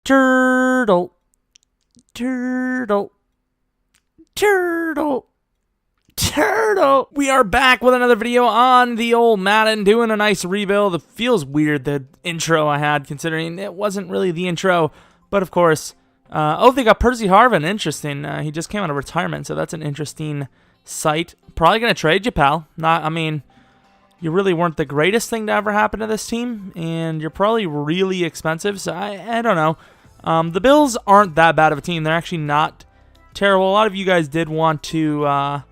Turtle. Turtle. Turtle. Turtle. We are back with another video on the old Madden, doing a nice rebuild. It feels weird, the intro I had, considering it wasn't really the intro. But of course, they got Percy Harvin. Interesting. He just came out of retirement, so that's an interesting sight. Probably going to trade you, pal. You really weren't the greatest thing to ever happen to this team, and you're probably really expensive, so I don't know. The Bills aren't that bad of a team. They're actually not terrible. A lot of you guys did want to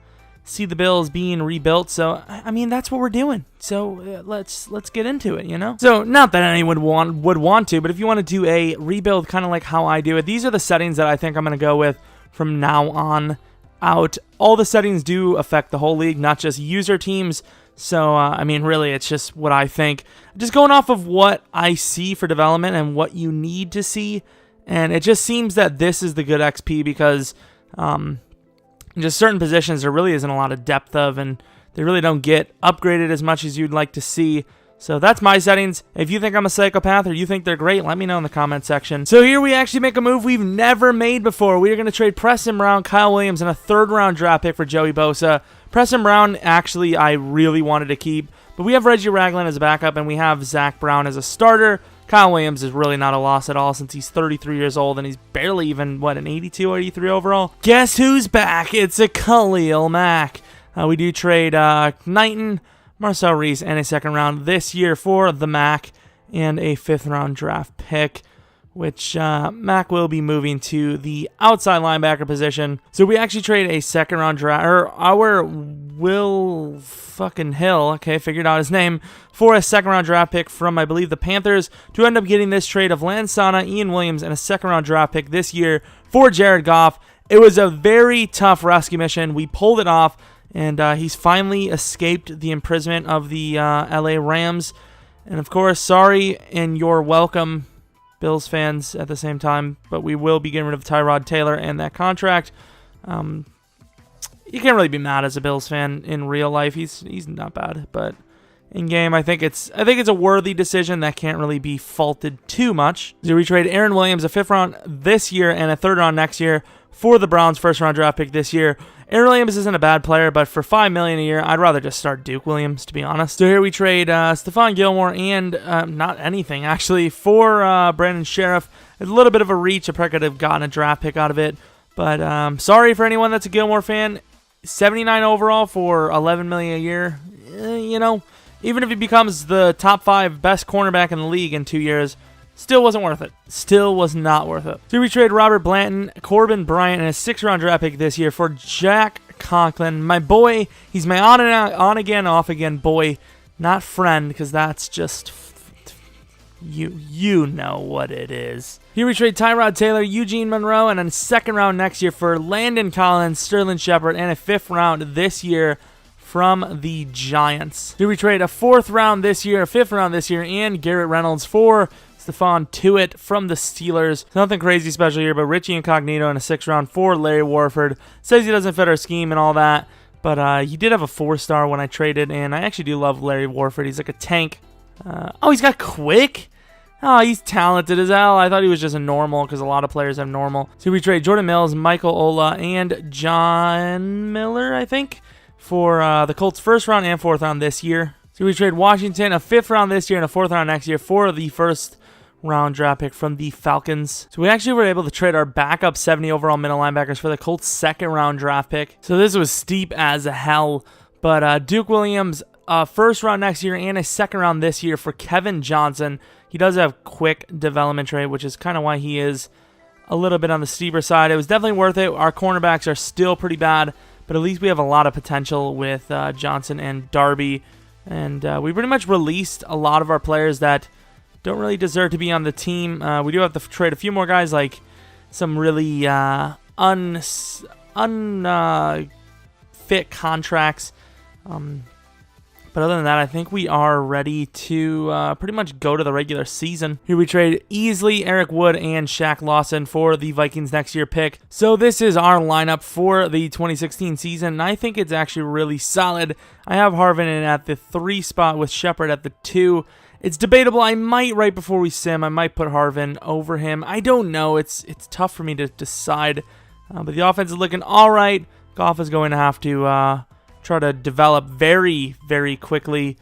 see the Bills being rebuilt, so I mean that's what we're doing. So let's get into it, you know. So not that anyone would want to, but if you want to do a rebuild kind of like how I do it, these are the settings that I think I'm going to go with from now on out. All the settings do affect the whole league, not just user teams. So, I mean, really, it's just what I think. Just going off of what I see for development and what you need to see. And it just seems that this is the good XP because just certain positions there really isn't a lot of depth of, and they really don't get upgraded as much as you'd like to see. So that's my settings. If you think I'm a psychopath or you think they're great, let me know in the comment section. So here we actually make a move we've never made before. We are going to trade Preston Brown, Kyle Williams, and a third-round draft pick for Joey Bosa. Preston Brown, actually, I really wanted to keep, but we have Reggie Ragland as a backup, and we have Zach Brown as a starter. Kyle Williams is really not a loss at all since he's 33 years old, and he's barely even, an 82 or 83 overall? Guess who's back? It's a Khalil Mack. We do trade Knighton, Marcel Reese, and a second round this year for the Mac, and a fifth-round draft pick, which Mac will be moving to the outside linebacker position. So we actually trade a second-round draft, or our Will fucking Hill, okay, figured out his name, for a second-round draft pick from, I believe, the Panthers, to end up getting this trade of Lansana, Ian Williams, and a second-round draft pick this year for Jared Goff. It was a very tough rescue mission. We pulled it off, and he's finally escaped the imprisonment of the LA Rams. And, of course, sorry and you're welcome, Bills fans, at the same time, but we will be getting rid of Tyrod Taylor and that contract. You can't really be mad as a Bills fan in real life. He's not bad, but in game, I think it's a worthy decision that can't really be faulted too much. So we trade Aaron Williams, a fifth round this year and a third round next year for the Browns' first round draft pick this year. Aaron Williams isn't a bad player, but for $5 million a year, I'd rather just start Duke Williams, to be honest. So here we trade Stephon Gilmore and not anything, actually, for Brandon Sheriff. A little bit of a reach. I probably could have gotten a draft pick out of it, but sorry for anyone that's a Gilmore fan. 79 overall for $11 million a year. You know, even if he becomes the top 5 best cornerback in the league in 2 years, still wasn't worth it. Still was not worth it. So we trade Robert Blanton, Corbin Bryant, and a 6th-round draft pick this year for Jack Conklin. My boy, he's my on-again, off-again boy, not friend, because that's just, you know what it is. Here we trade Tyrod Taylor, Eugene Monroe, and a 2nd round next year for Landon Collins, Sterling Shepard, and a 5th round this year from the Giants. Here we trade a 4th round this year, a 5th round this year, and Garrett Reynolds for Stephon Tuitt from the Steelers. Nothing crazy special here, but Richie Incognito in a 6th round for Larry Warford. Says he doesn't fit our scheme and all that, but he did have a 4-star when I traded, and I actually do love Larry Warford. He's like a tank. Oh, he's got quick? Oh, he's talented as hell. I thought he was just a normal because a lot of players have normal. So we trade Jordan Mills, Michael Ola, and John Miller, I think, for the Colts' 1st round and 4th round this year. So we trade Washington, a 5th round this year and a 4th round next year for the 1st round draft pick from the Falcons. So we actually were able to trade our backup 70 overall middle linebackers for the Colts' 2nd round draft pick. So this was steep as hell, but Duke Williams, 1st round next year and a 2nd round this year for Kevin Johnson. He does have quick development trade, which is kind of why he is a little bit on the steeper side. It was definitely worth it. Our cornerbacks are still pretty bad, but at least we have a lot of potential with Johnson and Darby. And we pretty much released a lot of our players that don't really deserve to be on the team. We do have to trade a few more guys, like some really unfit contracts. But other than that, I think we are ready to pretty much go to the regular season. Here we trade Easley, Eric Wood, and Shaq Lawson for the Vikings next year pick. So this is our lineup for the 2016 season, and I think it's actually really solid. I have Harvin in at the 3 spot with Shepard at the 2, It's debatable. I might, right before we sim, I might put Harvin over him. I don't know. It's tough for me to decide. But the offense is looking all right. Goff is going to have to try to develop very, very quickly.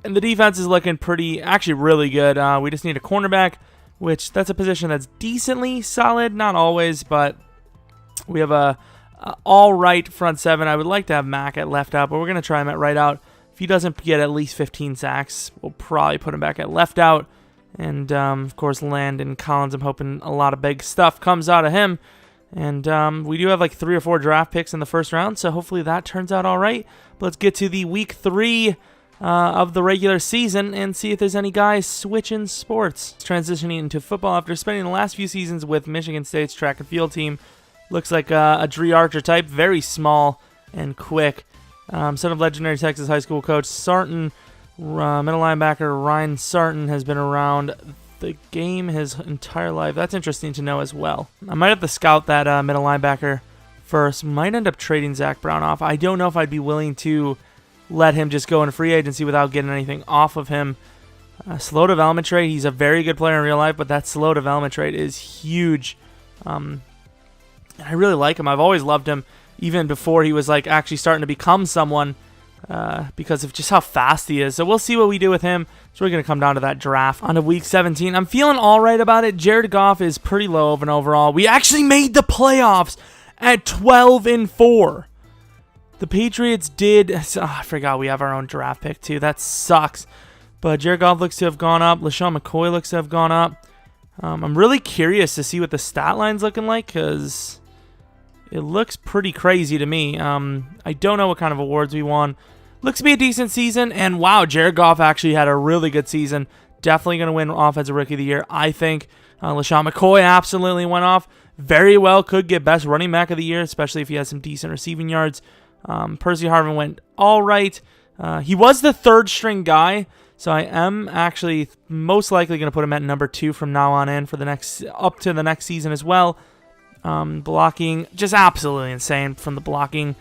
And the defense is looking actually really good. We just need a cornerback, which that's a position that's decently solid. Not always, but we have a all right front seven. I would like to have Mac at left out, but we're going to try him at right out. If he doesn't get at least 15 sacks, we'll probably put him back at left out. And, of course, Landon Collins, I'm hoping a lot of big stuff comes out of him. And we do have like 3 or 4 draft picks in the first round, so hopefully that turns out all right. But let's get to the week 3 of the regular season and see if there's any guys switching sports. Transitioning into football after spending the last few seasons with Michigan State's track and field team. Looks like a Dree Archer type, very small and quick. Son of legendary Texas high school coach Sarton, middle linebacker Ryan Sarton has been around the game his entire life. That's interesting to know as well. I might have to scout that middle linebacker first. Might end up trading Zach Brown off. I don't know if I'd be willing to let him just go in free agency without getting anything off of him. Slow development trait. He's a very good player in real life, but that slow development trait is huge. I really like him. I've always loved him, even before he was like actually starting to become someone, because of just how fast he is. So we'll see what we do with him. It's really going to come down to that draft. On to week 17. I'm feeling all right about it. Jared Goff is pretty low of an overall. We actually made the playoffs at 12-4. The Patriots did. I forgot we have our own draft pick too. That sucks. But Jared Goff looks to have gone up. LaShawn McCoy looks to have gone up. I'm really curious to see what the stat line's looking like, because it looks pretty crazy to me. I don't know what kind of awards we won. Looks to be a decent season, and wow, Jared Goff actually had a really good season. Definitely going to win Offensive Rookie of the Year, I think. LaShawn McCoy absolutely went off very well. Could get Best Running Back of the Year, especially if he has some decent receiving yards. Percy Harvin went all right. He was the third string guy, so I am actually most likely going to put him at number 2 from now on in for the next up to the next season as well. Blocking, just absolutely insane from the blocking.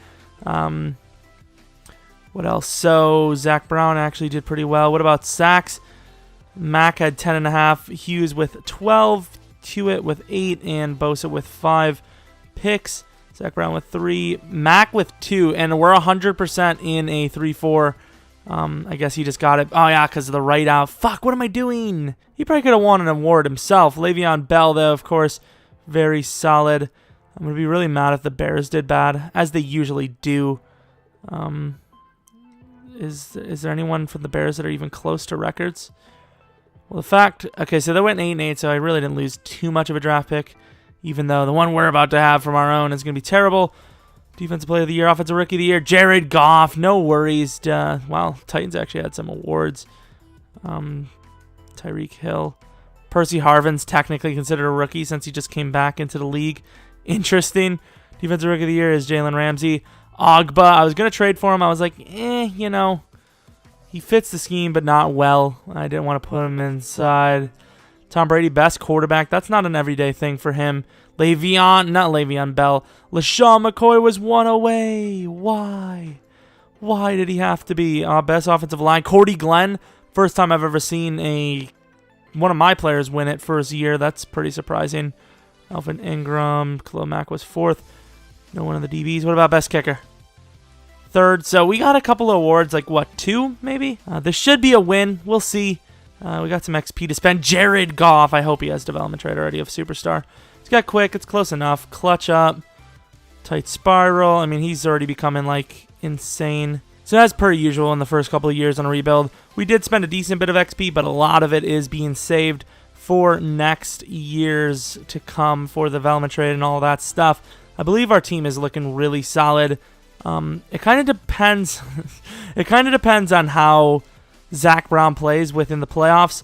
What else? So Zach Brown actually did pretty well. What about sacks? Mac had 10.5, Hughes with 12, Hewitt with 8, and Bosa with 5 picks. Zach Brown with 3, Mac with 2, and we're 100% in a 3-4. I guess he just got it. Oh, yeah, because of the right out. Fuck, what am I doing? He probably could have won an award himself. Le'Veon Bell, though, of course, very solid. I'm going to be really mad if the Bears did bad, as they usually do. Is there anyone from the Bears that are even close to records? Well, okay, so they went 8-8, so I really didn't lose too much of a draft pick, even though the one we're about to have from our own is going to be terrible. Defensive Player of the Year, Offensive Rookie of the Year, Jared Goff, no worries. Well, Titans actually had some awards. Tyreek Hill. Percy Harvin's technically considered a rookie since he just came back into the league. Interesting. Defensive Rookie of the Year is Jalen Ramsey. Ogba, I was going to trade for him. I was like, you know, he fits the scheme, but not well. I didn't want to put him inside. Tom Brady, best quarterback. That's not an everyday thing for him. Not Le'Veon Bell. LaShawn McCoy was 1 away. Why? Why did he have to be? Best offensive line. Cordy Glenn. First time I've ever seen one of my players win it first year. That's pretty surprising. Alvin Ingram. Khalil Mack was 4th. No one of the DBs. What about best kicker? 3rd. So we got a couple of awards, like what, 2 maybe? This should be a win. We'll see. We got some XP to spend. Jared Goff. I hope he has development trade already of superstar. He's got quick. It's close enough. Clutch up. Tight spiral. I mean, he's already becoming like insane. So as per usual in the first couple of years on a rebuild, we did spend a decent bit of XP, but a lot of it is being saved for next years to come for the development trade and all that stuff. I believe our team is looking really solid. It kind of depends. It kind of depends on how Zach Brown plays within the playoffs,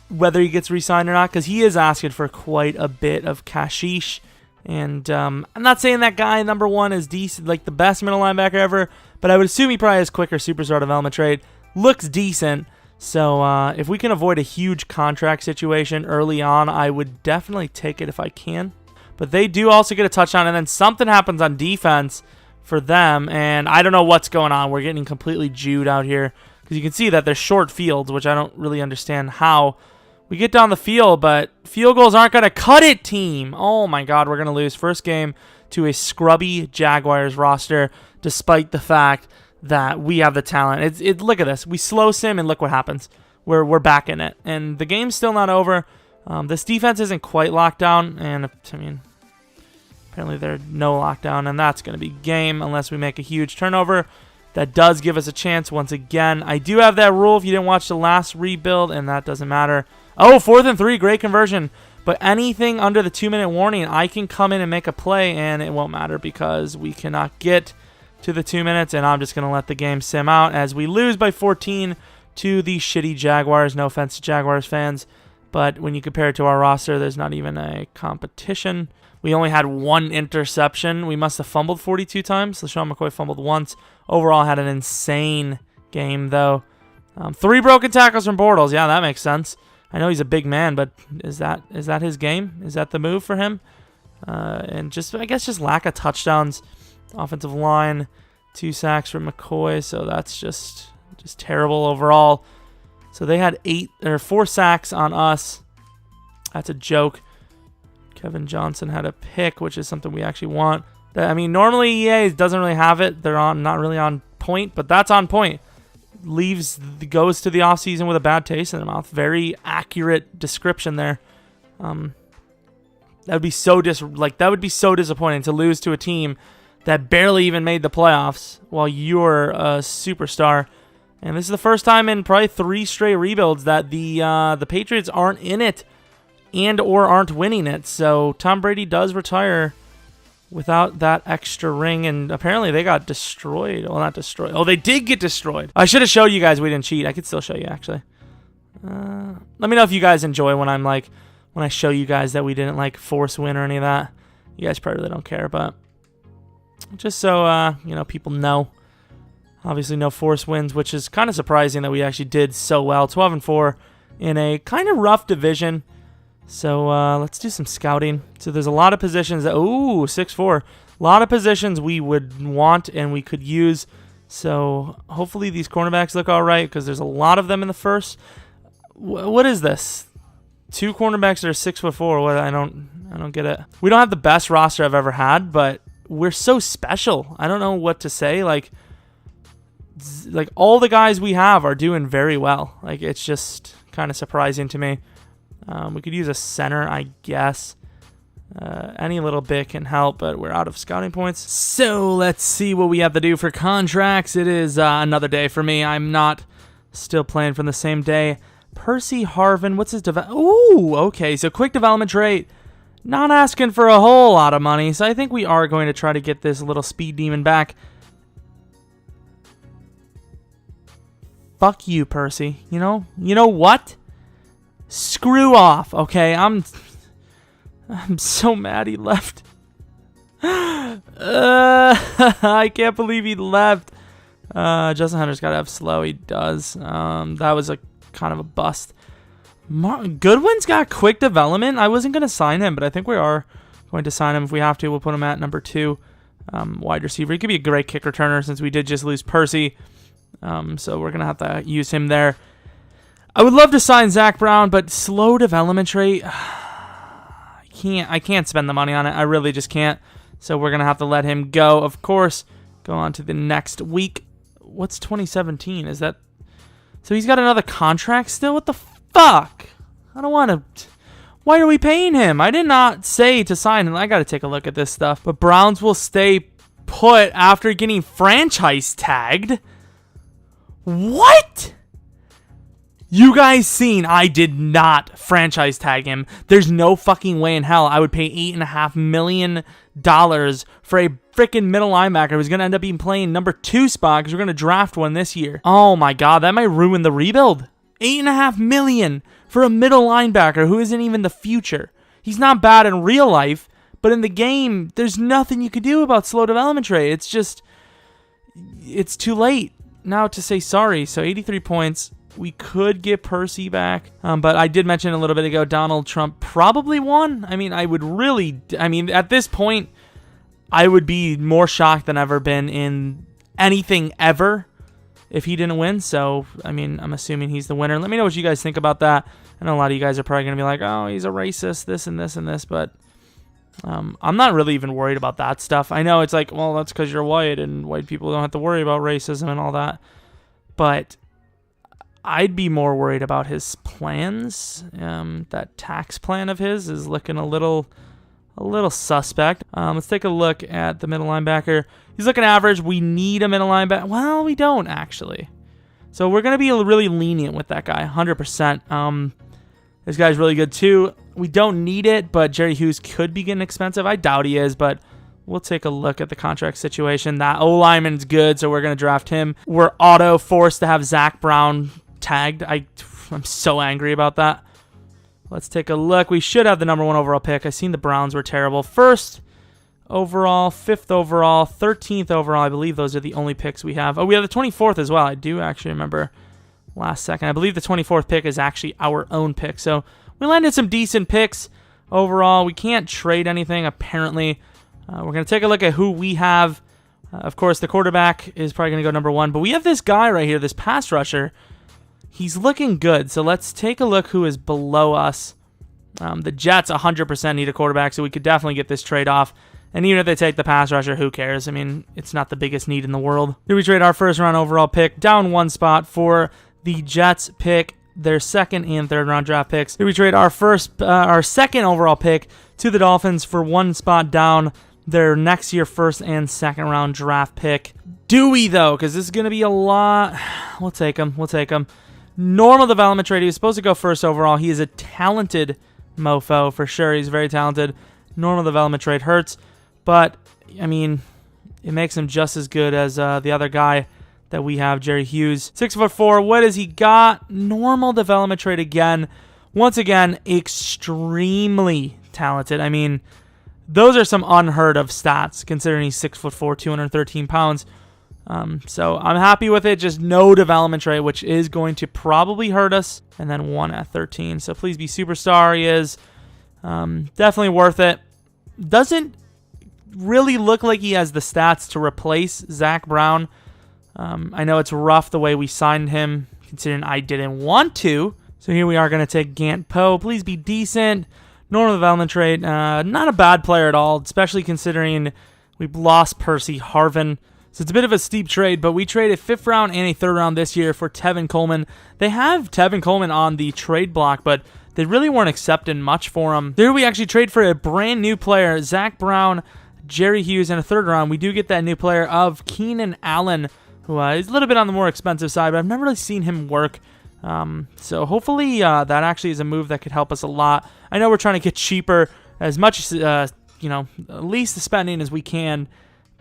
whether he gets re-signed or not, because he is asking for quite a bit of cashish. And I'm not saying that guy number 1 is decent, like the best middle linebacker ever, but I would assume he probably has quicker superstar development trade. Looks decent. So if we can avoid a huge contract situation early on, I would definitely take it if I can. But they do also get a touchdown, and then something happens on defense for them, and I don't know what's going on. We're getting completely Jewed out here. because you can see that they're short fields, which I don't really understand how. We get down the field, but field goals aren't going to cut it, team. Oh, my God, we're going to lose first game to a scrubby Jaguars roster, despite the fact that we have the talent. Look at this. We slow sim, and look what happens. We're back in it, and the game's still not over. This defense isn't quite locked down, and I mean, apparently there's no lockdown, and that's going to be game unless we make a huge turnover. That does give us a chance once again. I do have that rule if you didn't watch the last rebuild, and that doesn't matter. Oh, 4th and 3, great conversion. But anything under the 2-minute warning, I can come in and make a play, and it won't matter because we cannot get to the 2 minutes, and I'm just going to let the game sim out as we lose by 14 to the shitty Jaguars. No offense to Jaguars fans, but when you compare it to our roster, there's not even a competition. We only had 1 interception. We must have fumbled 42 times. LaShawn McCoy fumbled once. Overall, had an insane game, though. 3 broken tackles from Bortles. Yeah, that makes sense. I know he's a big man, but is that his game? Is that the move for him? And I guess just lack of touchdowns. Offensive line, 2 sacks from McCoy, so that's just terrible overall. So they had 4 sacks on us. That's a joke. Kevin Johnson had a pick, which is something we actually want. I mean, normally EA doesn't really have it. They're not really on point, but that's on point. Goes to the offseason with a bad taste in their mouth. Very accurate description there. That would be so disappointing to lose to a team that barely even made the playoffs while you're a superstar. And this is the first time in probably 3 straight rebuilds that the Patriots aren't in it and or aren't winning it. So Tom Brady does retire without that extra ring, and apparently they got destroyed. Well, not destroyed. Oh, they did get destroyed. I should have showed you guys we didn't cheat. I could still show you, actually. Let me know if you guys enjoy when I show you guys that we didn't force win or any of that. You guys probably really don't care, but just so people know. Obviously, no force wins, which is kind of surprising that we actually did so well. 12-4 in a kind of rough division. So let's do some scouting. So there's a lot of positions that, 6-4. A lot of positions we would want and we could use. So hopefully these cornerbacks look all right because there's a lot of them in the first. What is this? 2 cornerbacks that are 6'4". What? I don't get it. We don't have the best roster I've ever had, but we're so special. I don't know what to say. Like all the guys we have are doing very well. It's just kind of surprising to me. We could use a center, I guess. Any little bit can help, but we're out of scouting points. So let's see what we have to do for contracts. It is another day for me. I'm not still playing from the same day. Percy Harvin, what's his okay, so quick development rate. Not asking for a whole lot of money, so I think we are going to try to get this little speed demon back. Fuck you, Percy. You know what? Screw off, okay? I'm so mad he left. I can't believe he left. Justin Hunter's got to have slow. He does. That was a kind of a bust. Goodwin's got quick development. I wasn't going to sign him, but I think we are going to sign him if we have to. We'll put him at number 2, wide receiver. He could be a great kick returner since we did just lose Percy. So we're going to have to use him there. I would love to sign Zach Brown, but slow development rate. I can't spend the money on it. I really just can't. So we're going to have to let him go. Of course, go on to the next week. What's 2017? Is that... So he's got another contract still? What the fuck? I don't want to... Why are we paying him? I did not say to sign him. I got to take a look at this stuff. But Browns will stay put after getting franchise tagged. What? You guys seen I did not franchise tag him. There's no fucking way in hell I would pay $8.5 million for a freaking middle linebacker who's going to end up being playing number 2 spot because we're going to draft one this year. Oh my god, that might ruin the rebuild. $8.5 million for a middle linebacker who isn't even the future. He's not bad in real life, but in the game, there's nothing you could do about slow development rate. It's just, it's too late now to say sorry. So 83 points. We could get Percy back, but I did mention a little bit ago, Donald Trump probably won. I mean, at this point, I would be more shocked than ever been in anything ever if he didn't win. So, I mean, I'm assuming he's the winner. Let me know what you guys think about that. I know a lot of you guys are probably going to be like, oh, he's a racist, this and this and this, but I'm not really even worried about that stuff. I know it's like, well, that's because you're white and white people don't have to worry about racism and all that. But I'd be more worried about his plans. That tax plan of his is looking a little suspect. Let's take a look at the middle linebacker. He's looking average. We need a middle linebacker. Well, we don't actually. So we're going to be really lenient with that guy, 100%. This guy's really good too. We don't need it, but Jerry Hughes could be getting expensive. I doubt he is, but we'll take a look at the contract situation. That O-lineman's good, so we're going to draft him. We're forced to have Zach Brown tagged. I'm so angry about that. Let's take a look. We should have the number 1 overall pick. I seen the Browns were terrible. 1st overall, 5th overall, 13th overall. I believe those are the only picks we have. Oh, we have the 24th as well. I do actually remember last second. I believe the 24th pick is actually our own pick. So we landed some decent picks overall. We can't trade anything, apparently. We're going to take a look at who we have. Of course, the quarterback is probably going to go number 1. But we have this guy right here, this pass rusher. He's looking good. So let's take a look who is below us. The Jets 100% need a quarterback, so we could definitely get this trade off. And even if they take the pass rusher, who cares? I mean, it's not the biggest need in the world. Here we trade our 1st round overall pick down 1 spot for the Jets pick, their 2nd and 3rd round draft picks. Here we trade our 2nd overall pick to the Dolphins for 1 spot down, their next year 1st and 2nd round draft pick. Do we though? Because this is going to be a lot. We'll take him. Normal development trade. He was supposed to go 1st overall. He is a talented mofo for sure. He's very talented. Normal development trade hurts, but I mean, it makes him just as good as the other guy that we have, Jerry Hughes. 6'4". What has he got? Normal development trade again. Once again, extremely talented. I mean, those are some unheard of stats considering he's 6'4", 213 pounds. So I'm happy with it. Just no development trade, which is going to probably hurt us. And then 1 at 13. So please be superstar. He is definitely worth it. Doesn't really look like he has the stats to replace Zach Brown. I know it's rough the way we signed him, considering I didn't want to. So here we are going to take Gant Poe. Please be decent. Normal development trade. Not a bad player at all, especially considering we've lost Percy Harvin. So it's a bit of a steep trade, but we traded 5th round and a 3rd round this year for Tevin Coleman. They have Tevin Coleman on the trade block, but they really weren't accepting much for him. There we actually trade for a brand new player, Zach Brown, Jerry Hughes, and a 3rd round. We do get that new player of Keenan Allen, who is a little bit on the more expensive side, but I've never really seen him work. So hopefully that actually is a move that could help us a lot. I know we're trying to get cheaper, as much as, least the spending as we can.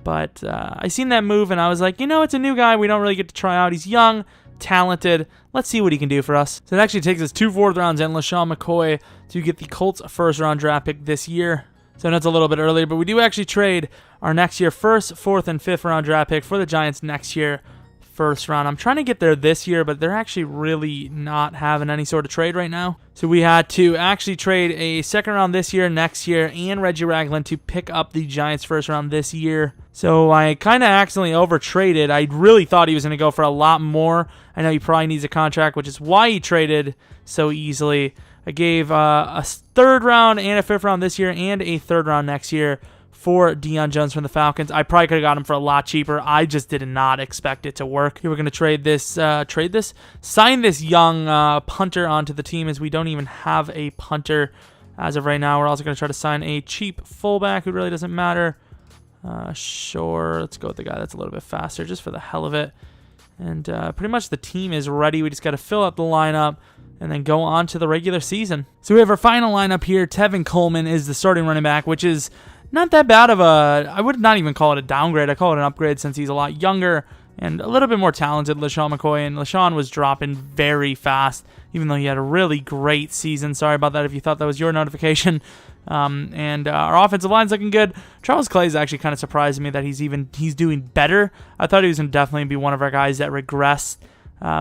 But I seen that move, and I was like, it's a new guy. We don't really get to try out. He's young, talented. Let's see what he can do for us. So it actually takes us 2 4th rounds and LaShawn McCoy to get the Colts 1st round draft pick this year. So I know it's a little bit earlier, but we do actually trade our next year 1st, 4th, and 5th round draft pick for the Giants next year 1st round. I'm trying to get there this year, but they're actually really not having any sort of trade right now. So we had to actually trade a 2nd round this year, next year, and Reggie Ragland to pick up the Giants 1st round this year. So I kind of accidentally overtraded. I really thought he was going to go for a lot more. I know he probably needs a contract, which is why he traded so easily. I gave a 3rd round and a 5th round this year and a 3rd round next year for Deion Jones from the Falcons. I probably could have got him for a lot cheaper. I just did not expect it to work. Here we're going to sign this young punter onto the team, as we don't even have a punter as of right now. We're also going to try to sign a cheap fullback who really doesn't matter. Sure, let's go with the guy that's a little bit faster just for the hell of it. And pretty much the team is ready. We just got to fill up the lineup and then go on to the regular season. So we have our final lineup here. Tevin Coleman is the starting running back, which is not that bad of I would not even call it a downgrade. I call it an upgrade since he's a lot younger and a little bit more talented, LaShawn McCoy. And LaShawn was dropping very fast, even though he had a really great season. Sorry about that if you thought that was your notification. And our offensive line's looking good. Charles Clay's actually kind of surprised me that he's doing better. I thought he was going to definitely be one of our guys that regressed.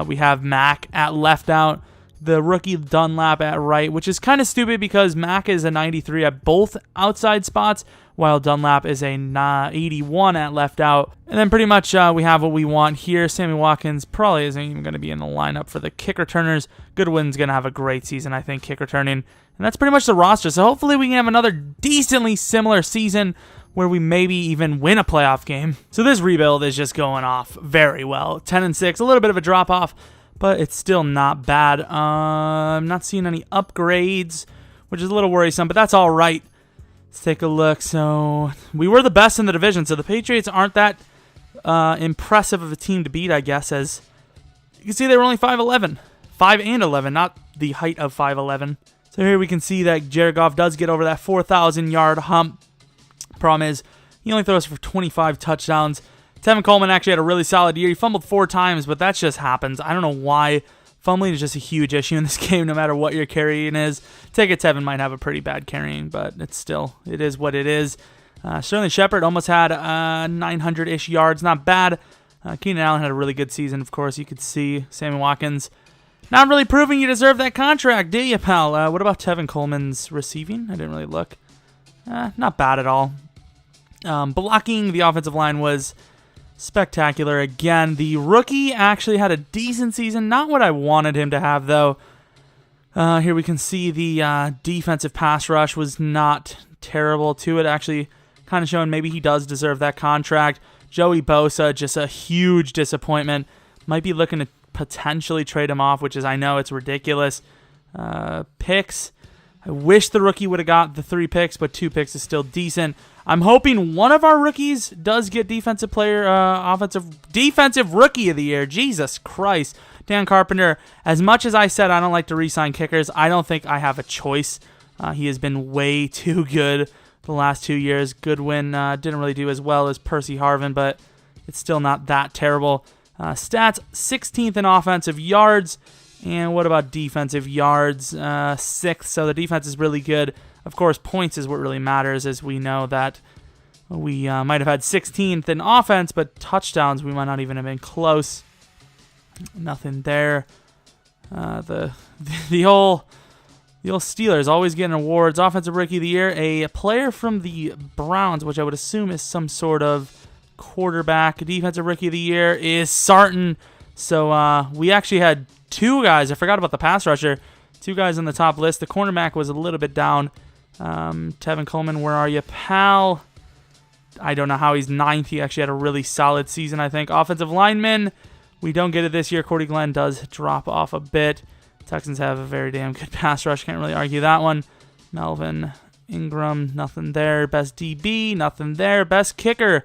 We have Mac at left out. the rookie Dunlap at right, which is kind of stupid because Mack is a 93 at both outside spots, while Dunlap is a 81 at left out. And then pretty much we have what we want here. Sammy Watkins probably isn't even going to be in the lineup for the kick returners. Goodwin's going to have a great season, I think, kick returning. And that's pretty much the roster. So hopefully we can have another decently similar season where we maybe even win a playoff game. So this rebuild is just going off very well. 10-6, a little bit of a drop off, but it's still not bad. I'm not seeing any upgrades, which is a little worrisome, but that's all right. Let's take a look. So we were the best in the division, so the Patriots aren't that impressive of a team to beat, I guess, as you can see they were only 5'11", 5'11", not the height of 5'11". So here we can see that Jared Goff does get over that 4,000-yard hump. Problem is, he only throws for 25 touchdowns. Tevin Coleman actually had a really solid year. He fumbled 4 times, but that just happens. I don't know why. Fumbling is just a huge issue in this game, no matter what your carrying is. Take it, Tevin might have a pretty bad carrying, but it is what it is. Sterling Shepard almost had 900-ish yards. Not bad. Keenan Allen had a really good season, of course. You could see Sammy Watkins not really proving you deserve that contract, do you, pal? What about Tevin Coleman's receiving? I didn't really look. Not bad at all. Blocking the offensive line was spectacular. Again, the rookie actually had a decent season. Not what I wanted him to have, though. Here we can see the defensive pass rush was not terrible to it. Actually, kind of showing maybe he does deserve that contract. Joey Bosa, just a huge disappointment. Might be looking to potentially trade him off, which is, I know, it's ridiculous. Picks. I wish the rookie would have got the 3 picks, but 2 picks is still decent. I'm hoping one of our rookies does get defensive rookie of the year. Jesus Christ. Dan Carpenter, as much as I said I don't like to re-sign kickers, I don't think I have a choice. He has been way too good the last 2 years. Goodwin didn't really do as well as Percy Harvin, but it's still not that terrible. Stats, 16th in offensive yards. And what about defensive yards? 6th, so the defense is really good. Of course, points is what really matters, as we know that we might have had 16th in offense, but touchdowns, we might not even have been close. Nothing there. The old Steelers always getting awards. Offensive Rookie of the Year, a player from the Browns, which I would assume is some sort of quarterback. Defensive Rookie of the Year is Sarton. So we actually had 2 guys. I forgot about the pass rusher. 2 guys on the top list. The cornerback was a little bit down. Tevin Coleman, where are you, pal? I don't know how he's 9th. He actually had a really solid season, I think. Offensive lineman, we don't get it this year. Cordy Glenn does drop off a bit. Texans have a very damn good pass rush. Can't really argue that one. Melvin Ingram, nothing there. Best DB, nothing there. Best kicker,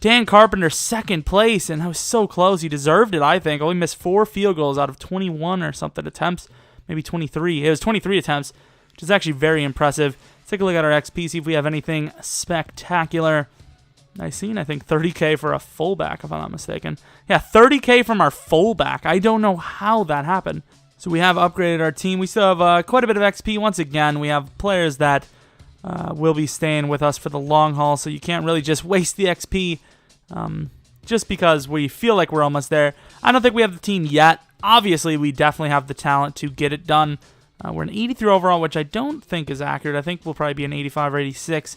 Dan Carpenter, 2nd place, and that was so close. He deserved it, I think. Only missed 4 field goals out of 21 or something attempts. Maybe 23. It was 23 attempts, which is actually very impressive. Let's take a look at our XP, see if we have anything spectacular. Nice scene, I think 30K for a fullback, if I'm not mistaken. Yeah, 30K from our fullback. I don't know how that happened. So we have upgraded our team. We still have quite a bit of XP. Once again, we have players that will be staying with us for the long haul, so you can't really just waste the XP just because we feel like we're almost there. I don't think we have the team yet. Obviously, we definitely have the talent to get it done. We're an 83 overall, which I don't think is accurate. I think we'll probably be an 85 or 86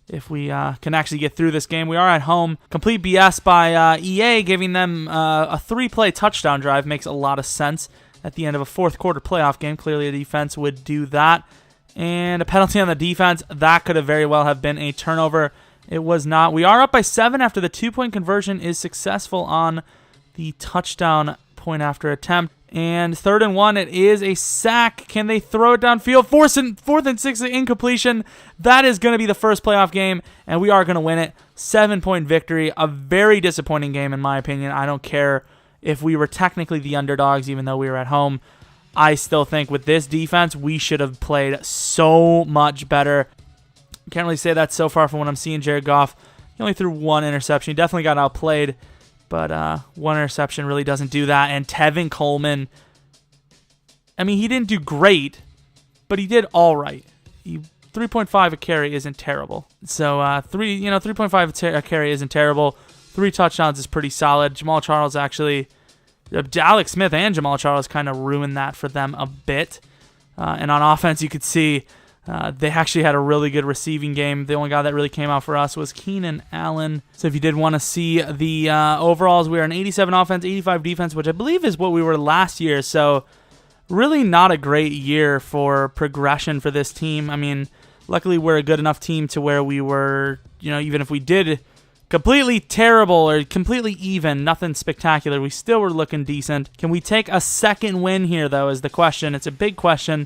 if we can actually get through this game. We are at home. Complete BS by EA, giving them a 3-play touchdown drive. Makes a lot of sense at the end of a 4th quarter playoff game. Clearly, a defense would do that. And a penalty on the defense. That could have very well have been a turnover. It was not. We are up by 7 after the 2-point conversion is successful on the touchdown point after attempt. And 3rd and 1, it is a sack. Can they throw it downfield? 4th and 6 incompletion. That is going to be the first playoff game, and we are going to win it. 7-point victory. A very disappointing game, in my opinion. I don't care if we were technically the underdogs, even though we were at home. I still think with this defense, we should have played so much better. Can't really say that so far from what I'm seeing. Jared Goff, he only threw 1 interception. He definitely got outplayed, but 1 interception really doesn't do that. And Tevin Coleman, I mean, he didn't do great, but he did all right. 3.5 a carry isn't terrible. So 3.5 a carry isn't terrible. 3 touchdowns is pretty solid. Jamal Charles actually Alex Smith and Jamal Charles kind of ruined that for them a bit. And on offense, you could see they actually had a really good receiving game. The only guy that really came out for us was Keenan Allen. So if you did want to see the overalls, we are an 87 offense, 85 defense, which I believe is what we were last year. So really not a great year for progression for this team. I mean, luckily we're a good enough team to where we were, even if we did completely terrible or completely even, nothing spectacular, we still were looking decent. Can we take a second win here, though, is the question. It's a big question.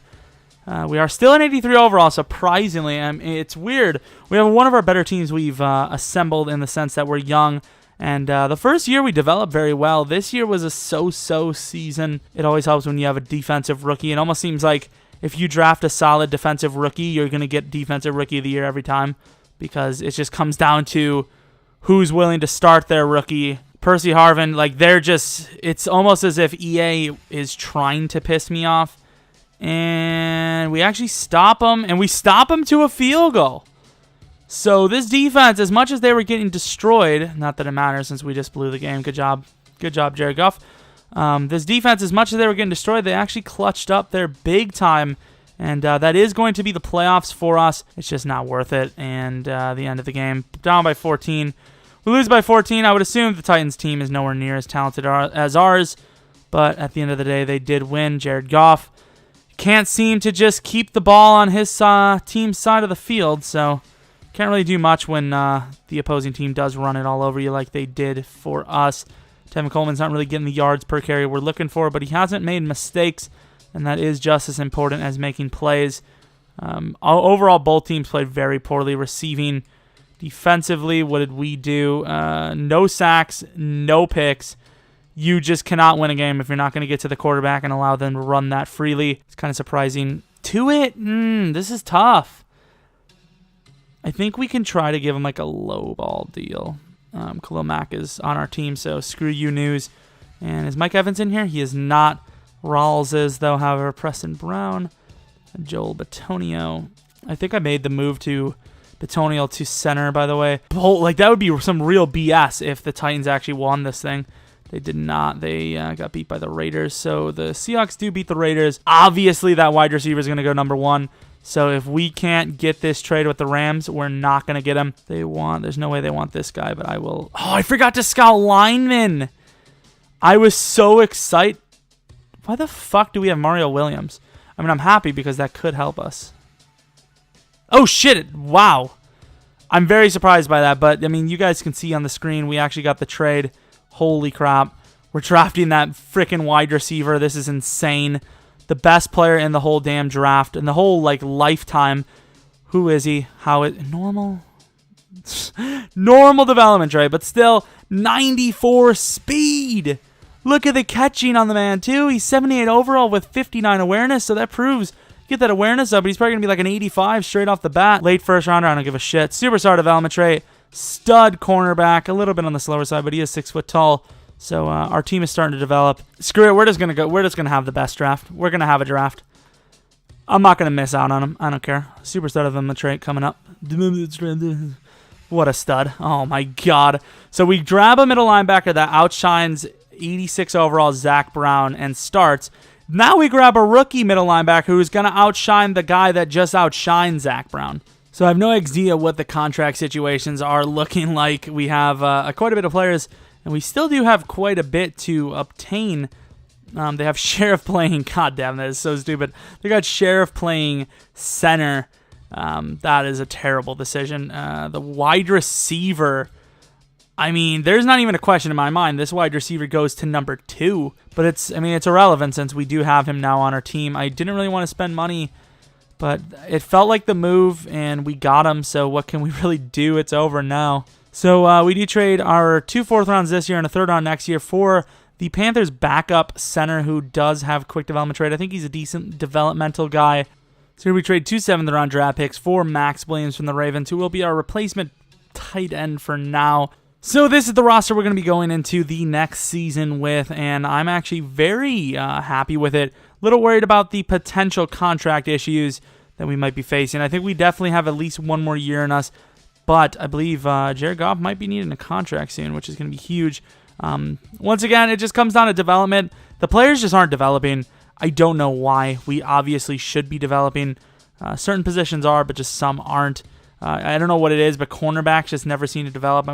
We are still an 83 overall, surprisingly. It's weird. We have one of our better teams we've assembled in the sense that we're young. And the first year we developed very well. This year was a so-so season. It always helps when you have a defensive rookie. It almost seems like if you draft a solid defensive rookie, you're going to get defensive rookie of the year every time, because it just comes down to who's willing to start their rookie. Percy Harvin, it's almost as if EA is trying to piss me off. And we actually stop them, and we stop them to a field goal. So this defense, as much as they were getting destroyed, not that it matters since we just blew the game. Good job, Jared Goff. This defense, as much as they were getting destroyed, they actually clutched up there big time. And that is going to be the playoffs for us. It's just not worth it. And the end of the game, down by 14. We lose by 14. I would assume the Titans team is nowhere near as talented as ours. But at the end of the day, they did win. Jared Goff can't seem to just keep the ball on his team's side of the field. So can't really do much when the opposing team does run it all over you like they did for us. Tevin Coleman's not really getting the yards per carry we're looking for, but he hasn't made mistakes, and that is just as important as making plays. Overall, both teams played very poorly receiving. Defensively, what did we do? No sacks, no picks. You just cannot win a game if you're not going to get to the quarterback and allow them to run that freely. It's kind of surprising. This is tough. I think we can try to give him like a low ball deal. Khalil Mack is on our team, so screw you, News. And is Mike Evans in here? He is not. Rawls is, though, however. Preston Brown, Joel Bitonio. I think I made the move to Bitonio to center, by the way. That would be some real BS if the Titans actually won this thing. They did not. They got beat by the Raiders. So the Seahawks do beat the Raiders. Obviously, that wide receiver is going to go number 1. So if we can't get this trade with the Rams, we're not going to get him. There's no way they want this guy, but I will. Oh, I forgot to scout linemen. I was so excited. Why the fuck do we have Mario Williams? I mean, I'm happy because that could help us. Oh, shit. Wow. I'm very surprised by that, but, I mean, you guys can see on the screen, we actually got the trade. Holy crap. We're drafting that freaking wide receiver. This is insane. The best player in the whole damn draft, in the whole, lifetime. Who is he? Normal? Normal development, Trey, but still, 94 speed. Look at the catching on the man, too. He's 78 overall with 59 awareness, so that proves, get that awareness up, but he's probably going to be like an 85 straight off the bat. Late first rounder, I don't give a shit. Superstar development trait. Stud cornerback, a little bit on the slower side, but he is 6 foot tall. So our team is starting to develop. Screw it, we're just gonna have the best draft. We're gonna have a draft. I'm not gonna miss out on him. I don't care. Superstar development trait coming up. What a stud! Oh my god. So we grab a middle linebacker that outshines 86 overall Zach Brown and starts. Now we grab a rookie middle linebacker who's gonna outshine the guy that just outshines Zach Brown. So I have no idea what the contract situations are looking like. We have quite a bit of players, and we still do have quite a bit to obtain. They have Sheriff playing, goddamn, that is so stupid. They got Sheriff playing center. That is a terrible decision. The wide receiver, I mean, there's not even a question in my mind. This wide receiver goes to number 2, but it's irrelevant since we do have him now on our team. I didn't really want to spend money, but it felt like the move, and we got him, so what can we really do? It's over now. So we do trade our 2 4th rounds this year and a 3rd round next year for the Panthers' backup center who does have quick development trade. I think he's a decent developmental guy. So we trade 2 7th round draft picks for Max Williams from the Ravens, who will be our replacement tight end for now. So this is the roster we're going to be going into the next season with, and I'm actually very happy with it. A little worried about the potential contract issues that we might be facing. I think we definitely have at least 1 more year in us, but I believe Jared Goff might be needing a contract soon, which is going to be huge. Once again, it just comes down to development. The players just aren't developing. I don't know why. We obviously should be developing. Certain positions are, but just some aren't. I don't know what it is, but cornerbacks just never seem to develop.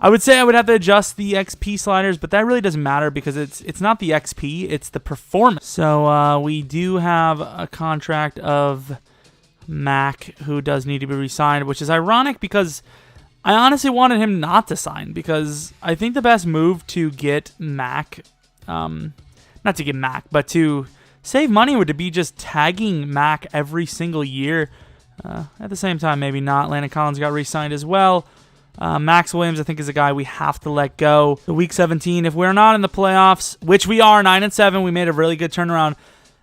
I would say I would have to adjust the XP sliders, but that really doesn't matter because it's not the XP, it's the performance. So we do have a contract of Mac, who does need to be re-signed, which is ironic because I honestly wanted him not to sign, because I think the best move to get Mac, not to get Mac, but to save money would be just tagging Mac every single year. At the same time, maybe not. Landon Collins got re-signed as well. Max Williams, I think, is a guy we have to let go. The Week 17, if we're not in the playoffs, which we are, 9-7, we made a really good turnaround.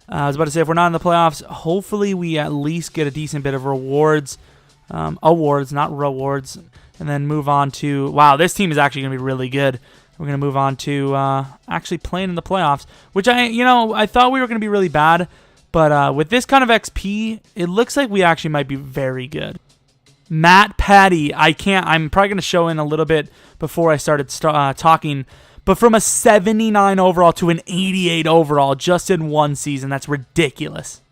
I was about to say, if we're not in the playoffs, hopefully we at least get a decent bit of rewards. Awards, not rewards. And then move on to, wow, this team is actually going to be really good. We're going to move on to actually playing in the playoffs, which I thought we were going to be really bad. But with this kind of XP, it looks like we actually might be very good. Matt Petty, I'm probably going to show in a little bit before I started talking, but from a 79 overall to an 88 overall just in one season, that's ridiculous.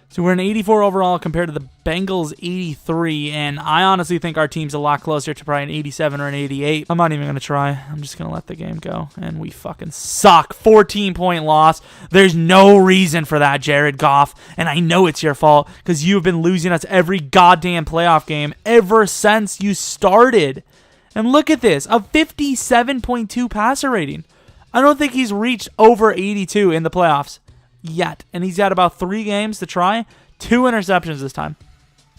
So we're an 84 overall compared to the Bengals 83, and I honestly think our team's a lot closer to probably an 87 or an 88. I'm not even going to try. I'm just going to let the game go, and we fucking suck. 14-point loss. There's no reason for that, Jared Goff, and I know it's your fault because you've been losing us every goddamn playoff game ever since you started. And look at this, a 57.2 passer rating. I don't think he's reached over 82 in the playoffs yet, and he's got about 3 games to try. 2 interceptions this time.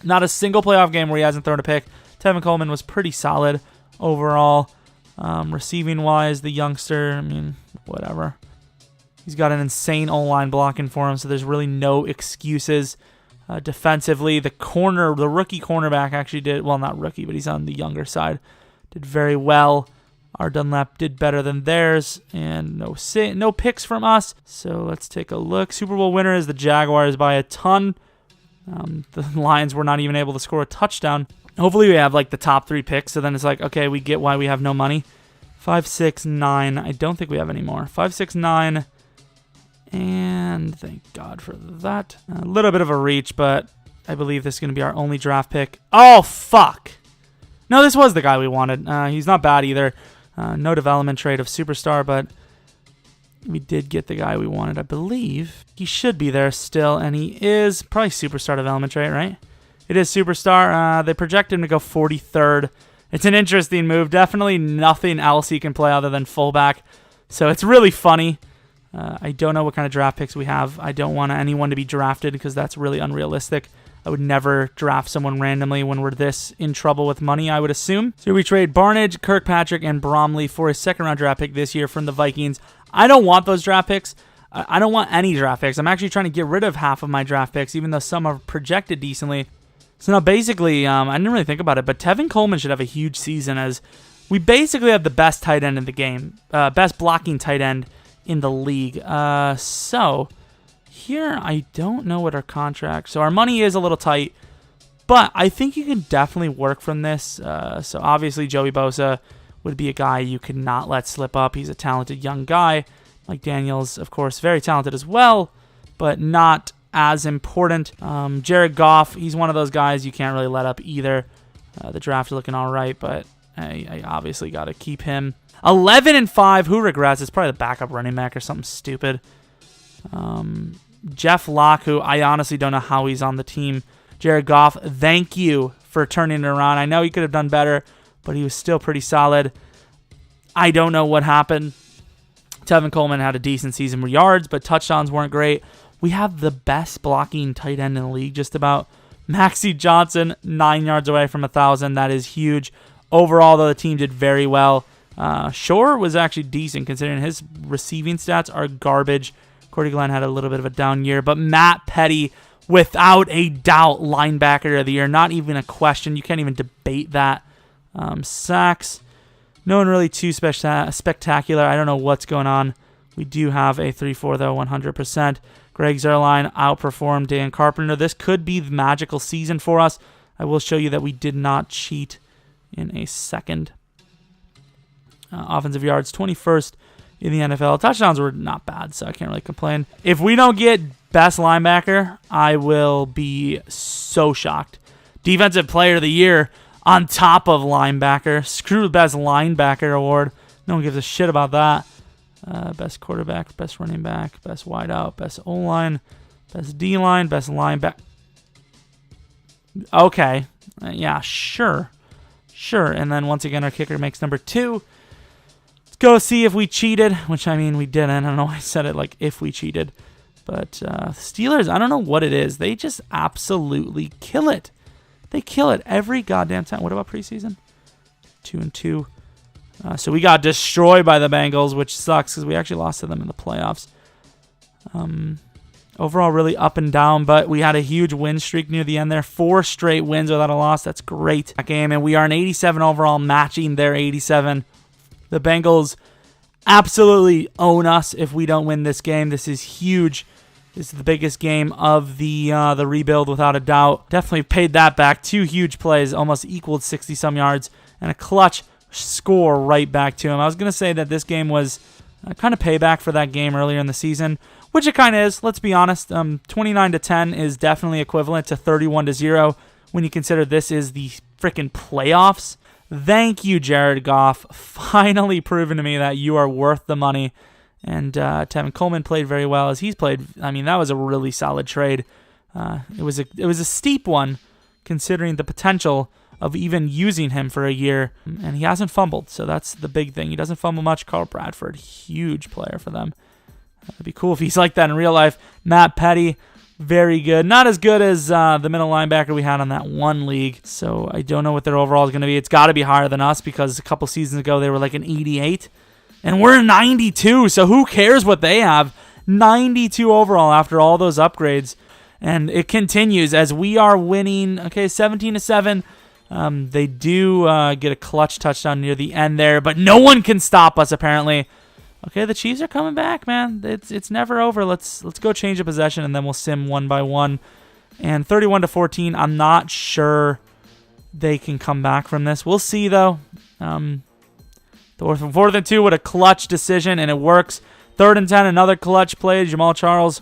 Not a single playoff game where he hasn't thrown a pick. Tevin Coleman was pretty solid overall. Receiving wise, the youngster, whatever. He's got an insane O-line blocking for him, so there's really no excuses. Defensively, the rookie cornerback actually did, well, not rookie, but he's on the younger side, did very well. Our Dunlap did better than theirs, and no picks from us. So let's take a look. Super Bowl winner is the Jaguars by a ton. The Lions were not even able to score a touchdown. Hopefully we have like the top 3 picks, so then it's like, okay, we get why we have no money. 5, 6, 9. I don't think we have any more. 5, 6, 9. And thank God for that. A little bit of a reach, but I believe this is going to be our only draft pick. Oh, fuck. No, this was the guy we wanted. He's not bad either. No development trait of superstar, but we did get the guy we wanted, I believe. He should be there still, and he is probably superstar development trait, right? It is superstar. They project him to go 43rd. It's an interesting move. Definitely nothing else he can play other than fullback, so it's really funny. I don't know what kind of draft picks we have. I don't want anyone to be drafted because that's really unrealistic. I would never draft someone randomly when we're this in trouble with money, I would assume. So we trade Barnage, Kirkpatrick, and Bromley for a 2nd-round draft pick this year from the Vikings. I don't want those draft picks. I don't want any draft picks. I'm actually trying to get rid of half of my draft picks, even though some are projected decently. So now basically, I didn't really think about it, but Tevin Coleman should have a huge season as we basically have the best tight end in the game, best blocking tight end in the league. So here, I don't know what our contract. So our money is a little tight, but I think you can definitely work from this. So obviously Joey Bosa would be a guy you could not let slip up. He's a talented young guy. Mike Daniels, of course, very talented as well, but not as important. Jared Goff, he's one of those guys you can't really let up either. The draft is looking all right, but I obviously got to keep him. 11-5. Who regrets? It's probably the backup running back or something stupid. Jeff Locke, who I honestly don't know how he's on the team. Jared Goff, thank you for turning it around. I know he could have done better, but he was still pretty solid. I don't know what happened. Tevin Coleman had a decent season with yards, but touchdowns weren't great. We have the best blocking tight end in the league, just about. Maxie Johnson, 9 yards away from 1,000. That is huge. Overall, though, the team did very well. Shore was actually decent, considering his receiving stats are garbage. Cordy Glenn had a little bit of a down year, but Matt Petty, without a doubt, linebacker of the year. Not even a question. You can't even debate that. Sacks, no one really too spectacular. I don't know what's going on. We do have a 3-4, though, 100%. Greg Zerline outperformed Dan Carpenter. This could be the magical season for us. I will show you that we did not cheat in a second. offensive yards, 21st in the NFL. Touchdowns were not bad, so I can't really complain. If we don't get best linebacker, I will be so shocked. Defensive player of the year on top of linebacker. Screw the best linebacker award. No one gives a shit about that. Best quarterback, best running back, best wideout, best O-line, best D-line, best linebacker. Okay. Yeah, sure. Sure. And then once again, our kicker makes number 2. Let's go see if we cheated, which I mean, we didn't. I don't know why I said it like if we cheated. But Steelers, I don't know what it is. They just absolutely kill it. They kill it every goddamn time. What about preseason? 2-2. So we got destroyed by the Bengals, which sucks because we actually lost to them in the playoffs. Overall, really up and down, but we had a huge win streak near the end there. 4 straight wins without a loss. That's great. That game, and we are an 87 overall, matching their 87. The Bengals absolutely own us if we don't win this game. This is huge. This is the biggest game of the rebuild, without a doubt. Definitely paid that back. 2 huge plays, almost equaled 60-some yards, and a clutch score right back to him. I was going to say that this game was kind of payback for that game earlier in the season, which it kind of is. Let's be honest. 29-10 is definitely equivalent to 31-0 when you consider this is the freaking playoffs. Thank you, Jared Goff. Finally proven to me that you are worth the money. And Tevin Coleman played very well as he's played. I mean, that was a really solid trade. It was a steep one, considering the potential of even using him for a year. And he hasn't fumbled, so that's the big thing. He doesn't fumble much. Carl Bradford, huge player for them. It'd be cool if he's like that in real life. Matt Petty, very good. Not as good as the middle linebacker we had on that one league. So I don't know what their overall is going to be. It's got to be higher than us because a couple seasons ago they were like an 88. And we're 92, so who cares what they have? 92 overall after all those upgrades. And it continues as we are winning. Okay, 17-7. They do get a clutch touchdown near the end there, but no one can stop us apparently. Okay, the Chiefs are coming back, man. It's never over. Let's go change of possession, and then we'll sim one by one. And 31-14, I'm not sure they can come back from this. We'll see, though. 4th and 2 with a clutch decision, and it works. 3rd and 10, another clutch play. Jamal Charles.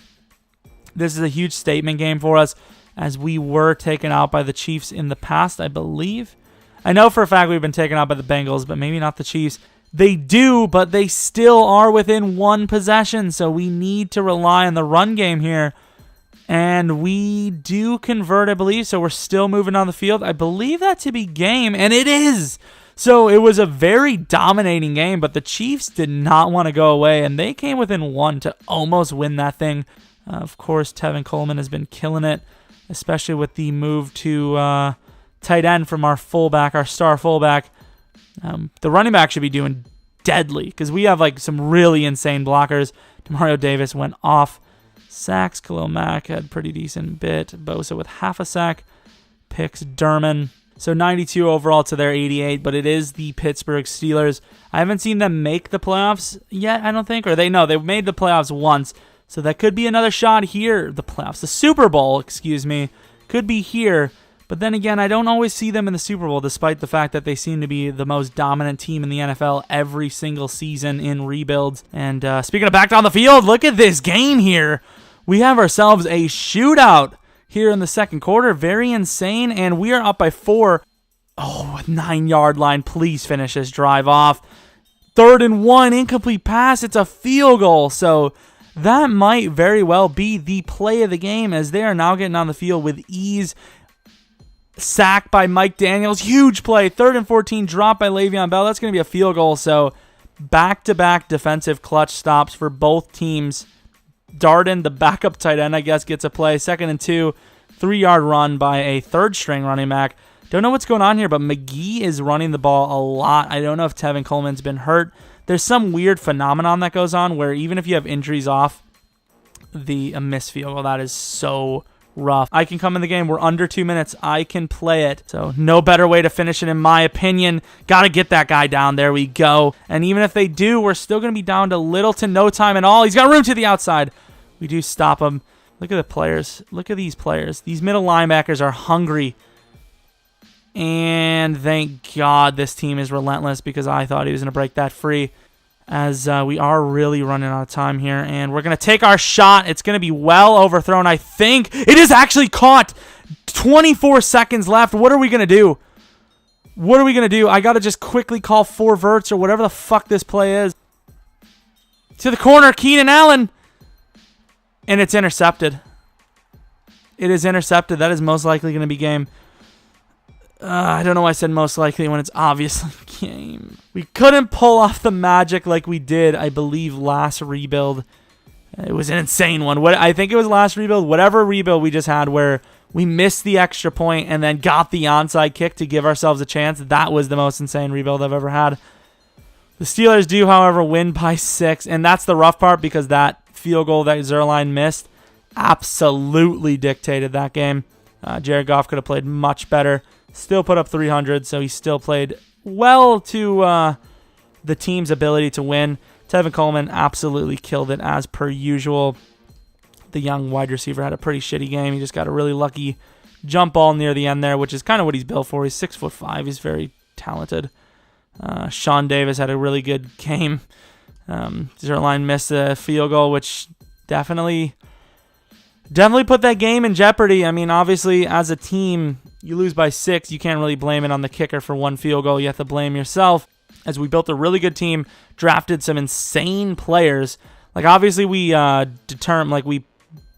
This is a huge statement game for us, as we were taken out by the Chiefs in the past, I believe. I know for a fact we've been taken out by the Bengals, but maybe not the Chiefs. They do, but they still are within 1 possession, so we need to rely on the run game here. And we do convert, I believe, so we're still moving on the field. I believe that to be game, and it is. So it was a very dominating game, but the Chiefs did not want to go away, and they came within 1 to almost win that thing. Of course, Tevin Coleman has been killing it, especially with the move to tight end from our fullback, our star fullback. The running back should be doing deadly because we have like some really insane blockers. Demario Davis went off. Sacks, Khalil Mack had pretty decent bit. Bosa with half a sack. Picks Derman. So 92 overall to their 88, but it is the Pittsburgh Steelers. I haven't seen them make the playoffs yet, I don't think. Or they made the playoffs once. So that could be another shot here. The playoffs, the Super Bowl, excuse me, could be here. But then again, I don't always see them in the Super Bowl, despite the fact that they seem to be the most dominant team in the NFL every single season in rebuilds. And speaking of back on the field, look at this game here. We have ourselves a shootout here in the second quarter. Very insane. And we are up by 4. Oh, 9-yard line. Please finish this drive off. 3rd and 1, incomplete pass. It's a field goal. So that might very well be the play of the game, as they are now getting on the field with ease. Sack by Mike Daniels. Huge play. 3rd and 14. Drop by Le'Veon Bell. That's going to be a field goal. So back-to-back defensive clutch stops for both teams. Darden, the backup tight end, I guess, gets a play. 2nd and 2. 3-yard run by a third-string running back. Don't know what's going on here, but McGee is running the ball a lot. I don't know if Tevin Coleman's been hurt. There's some weird phenomenon that goes on where even if you have injuries off, a missed field goal, that is so rough. I can come in the game. We're under 2 minutes. I can play it. So no better way to finish it, in my opinion. Got to get that guy down. There we go. And even if they do, we're still going to be down to little to no time at all. He's got room to the outside. We do stop him. Look at the players. Look at these players. These middle linebackers are hungry. And thank God this team is relentless, because I thought he was going to break that free, as we are really running out of time here. And we're going to take our shot. It's going to be well overthrown, I think. It is actually caught. 24 seconds left. What are we going to do? What are we going to do? I got to just quickly call 4 verts or whatever the fuck this play is. To the corner, Keenan Allen. And it's intercepted. It is intercepted. That is most likely going to be game. I don't know why I said most likely when it's obviously game. We couldn't pull off the magic like we did, I believe, last rebuild. It was an insane one. I think it was last rebuild. Whatever rebuild we just had where we missed the extra point and then got the onside kick to give ourselves a chance. That was the most insane rebuild I've ever had. The Steelers do, however, win by 6. And that's the rough part, because that field goal that Zerline missed absolutely dictated that game. Jared Goff could have played much better. Still put up 300, so he still played well to the team's ability to win. Tevin Coleman absolutely killed it, as per usual. The young wide receiver had a pretty shitty game. He just got a really lucky jump ball near the end there, which is kind of what he's built for. He's 6'5". He's very talented. Sean Davis had a really good game. Zerline missed a field goal, which definitely put that game in jeopardy. I mean, obviously, as a team, you lose by 6. You can't really blame it on the kicker for 1 field goal. You have to blame yourself, as we built a really good team, drafted some insane players. Like, obviously, we we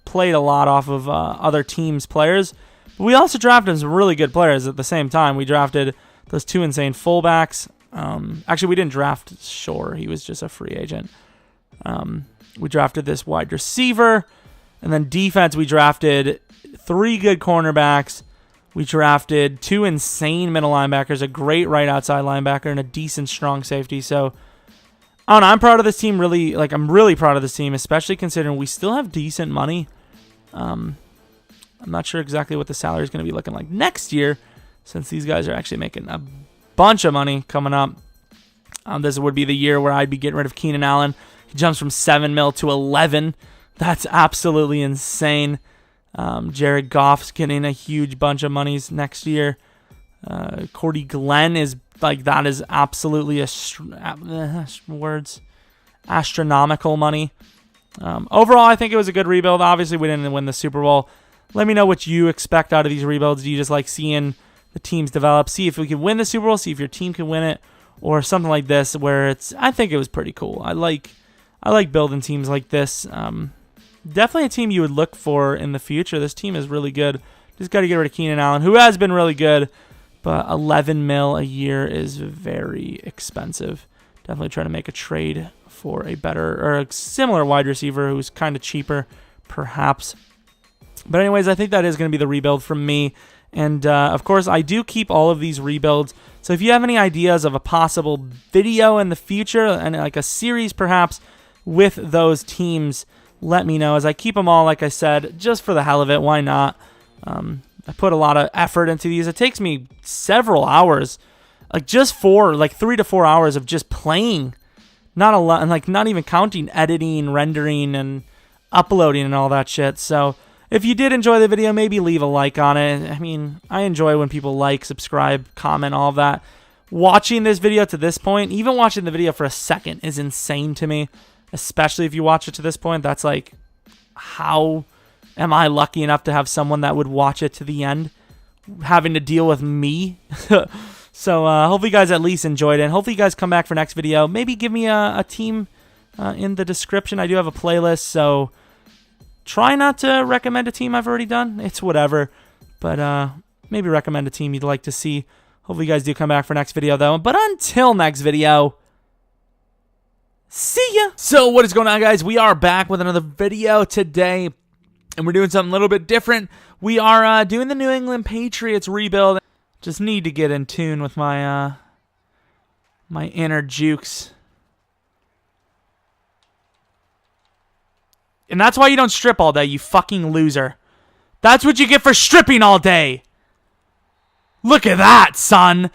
played a lot off of other teams' players, but we also drafted some really good players at the same time. We drafted those 2 insane fullbacks. Actually, we didn't draft Shore. He was just a free agent. We drafted this wide receiver. And then defense, we drafted 3 good cornerbacks. We drafted 2 insane middle linebackers, a great right outside linebacker, and a decent strong safety. So, I don't know. I'm proud of this team. I'm really proud of this team, especially considering we still have decent money. I'm not sure exactly what the salary is going to be looking like next year, since these guys are actually making a bunch of money coming up. This would be the year where I'd be getting rid of Keenan Allen. He jumps from 7 mil to 11. That's absolutely insane. Jared Goff's getting a huge bunch of monies next year. Cordy Glenn is that is absolutely astronomical money. Overall, I think it was a good rebuild. Obviously, we didn't win the Super Bowl. Let me know what you expect out of these rebuilds. Do you just like seeing the teams develop? See if we can win the Super Bowl. See if your team can win it, or something like this where I think it was pretty cool. I like building teams like this. Definitely a team you would look for in the future. This team is really good. Just got to get rid of Keenan Allen, who has been really good, but 11 mil a year is very expensive. Definitely try to make a trade for a better or a similar wide receiver who's kind of cheaper, perhaps. But anyways, I think that is going to be the rebuild from me. And, of course, I do keep all of these rebuilds. So if you have any ideas of a possible video in the future, and like a series perhaps with those teams, let me know, as I keep them all, like I said, just for the hell of it. Why not? I put a lot of effort into these. It takes me several hours, just 3 to 4 hours of just playing. Not a lot, and not even counting editing, rendering, and uploading and all that shit. So if you did enjoy the video, maybe leave a like on it. I mean, I enjoy when people like, subscribe, comment, all of that. Watching this video to this point, even watching the video for a second, is insane to me. Especially if you watch it to this point. That's how am I lucky enough to have someone that would watch it to the end, having to deal with me? So hopefully you guys at least enjoyed it. And hopefully you guys come back for next video. Maybe give me a team in the description. I do have a playlist, so try not to recommend a team I've already done. It's whatever. But maybe recommend a team you'd like to see. Hopefully you guys do come back for next video, though. But until next video, see ya! So what is going on, guys? We are back with another video today, and we're doing something a little bit different. We are doing the New England Patriots rebuild. Just need to get in tune with my my inner jukes. And that's why you don't strip all day, you fucking loser. That's what you get for stripping all day. Look at that, son.